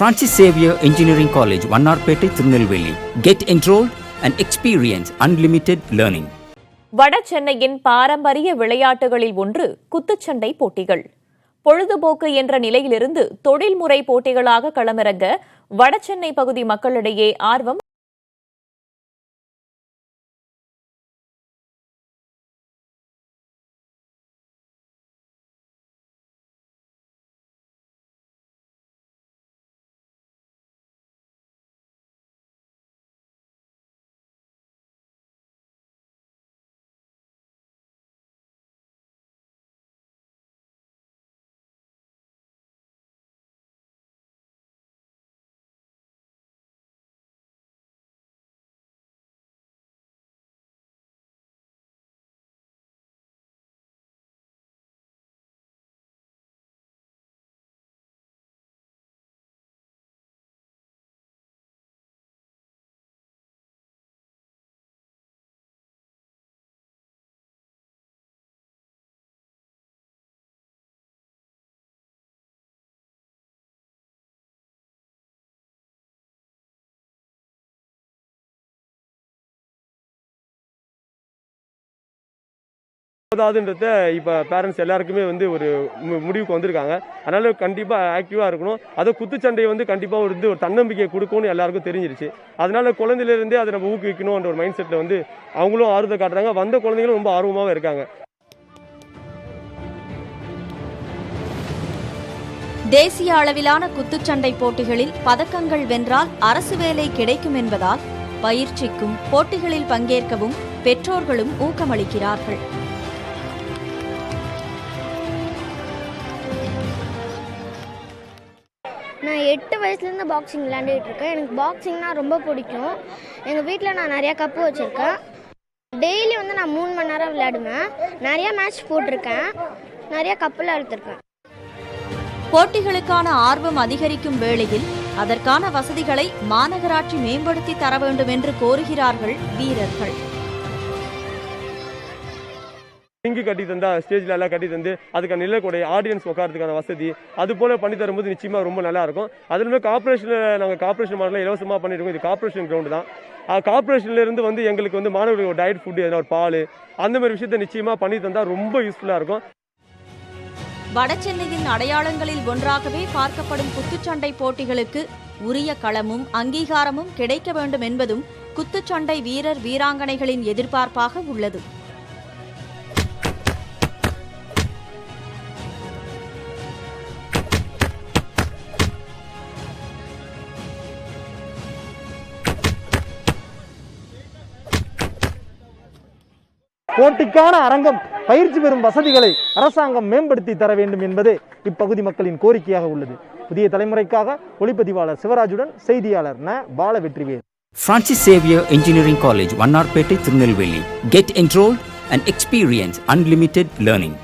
Francis Xavier Engineering College, Vannarpettai, Tirunelveli. Get enrolled and experience unlimited learning. வட சென்னையின் பாரம்பரிய விளையாட்டுகளில் ஒன்று குத்துச்சண்டை போட்டிகள். பொழுதுபோக்கு என்ற நிலையிலிருந்து தொழில்முறை போட்டிகளாக களமிறங்க வடசென்னை பகுதி மக்களிடையே ஆர்வம் அதாவதுன்றத இப்போ பேரண்ட்ஸ் எல்லாருக்குமே ஒரு முடிவுக்கு வந்திருக்காங்க. அதனால கண்டிப்பாக ஆக்டிவாக இருக்கணும். அதை குத்துச்சண்டை கண்டிப்பாக ஒரு தன்னம்பிக்கை கொடுக்கும்னு எல்லாருக்கும் தெரிஞ்சிருச்சு. அதனால குழந்தையிலேருந்தே அதை நம்ம ஊக்குவிக்கணுன்ற ஒரு மைண்ட் செட்டில் அவங்களும் ஆர்வத்தை காட்டுறாங்க. வந்த குழந்தைங்களும் ரொம்ப ஆர்வமாகவும் இருக்காங்க. தேசிய அளவிலான குத்துச்சண்டை போட்டிகளில் பதக்கங்கள் வென்றால் அரசு வேலை கிடைக்கும் என்பதால் பயிற்சிக்கும் போட்டிகளில் பங்கேற்கவும் பெற்றோர்களும் ஊக்கமளிக்கிறார்கள். நான் 8 வயசுலேருந்து பாக்ஸிங் விளையாண்டுட்டு இருக்கேன். எனக்கு பாக்ஸிங்னா ரொம்ப பிடிக்கும். எங்கள் வீட்டில் நான் நிறையா கப்பு வச்சுருக்கேன். டெய்லி நான் 3 மணி நேரம் விளையாடுவேன். நிறையா மேட்ச் போட்டிருக்கேன். நிறையா கப்பில் அழுத்திருக்கேன். போட்டிகளுக்கான ஆர்வம் அதிகரிக்கும் வேளையில் அதற்கான வசதிகளை மாநகராட்சி மேம்படுத்தி தர வேண்டும் என்று கோருகிறார்கள் வீரர்கள். ரிங்கு கட்டி தந்தா ஸ்டேஜில் எல்லாம் கட்டி தந்து அதுக்கான நிலக்கூடிய ஆடியன்ஸ் உட்காரத்துக்கான வசதி அது போல பண்ணி தரும்போது நிச்சயமாக ரொம்ப நல்லா இருக்கும். அதுலேயுமே நாங்கள் கார்பரேஷன் மாடலில் இலவசமாக பண்ணியிருக்கோம். இது கார்பரேஷன் கிரவுண்டு தான். கார்பரேஷன்லேருந்து எங்களுக்கு மாணவர்களுக்கு டயட் ஃபுட்டு எதனா ஒரு பால் அந்த மாதிரி விஷயத்தை நிச்சயமாக பண்ணி தந்தால் ரொம்ப யூஸ்ஃபுல்லாக இருக்கும். வடசென்னையின் அடையாளங்களில் ஒன்றாகவே பார்க்கப்படும் குத்துச்சண்டை போட்டிகளுக்கு உரிய களமும் அங்கீகாரமும் கிடைக்க வேண்டும் என்பதும் குத்துச்சண்டை வீரர் வீராங்கனைகளின் எதிர்பார்ப்பாக உள்ளது. போட்டிக்கான அரங்கம், பயிற்சி பெறும் வசதிகளை அரசாங்கம் மேம்படுத்தி தர வேண்டும் என்பதே இப்பகுதி மக்களின் கோரிக்கையாக உள்ளது. புதிய தலைமுறைக்காக ஒளிப்பதிவாளர் சிவராஜுடன் செய்தியாளர் Balavetrivel. Francis Xavier Engineering College, Vannarpettai, Tirunelveli. Get enrolled and experience unlimited learning.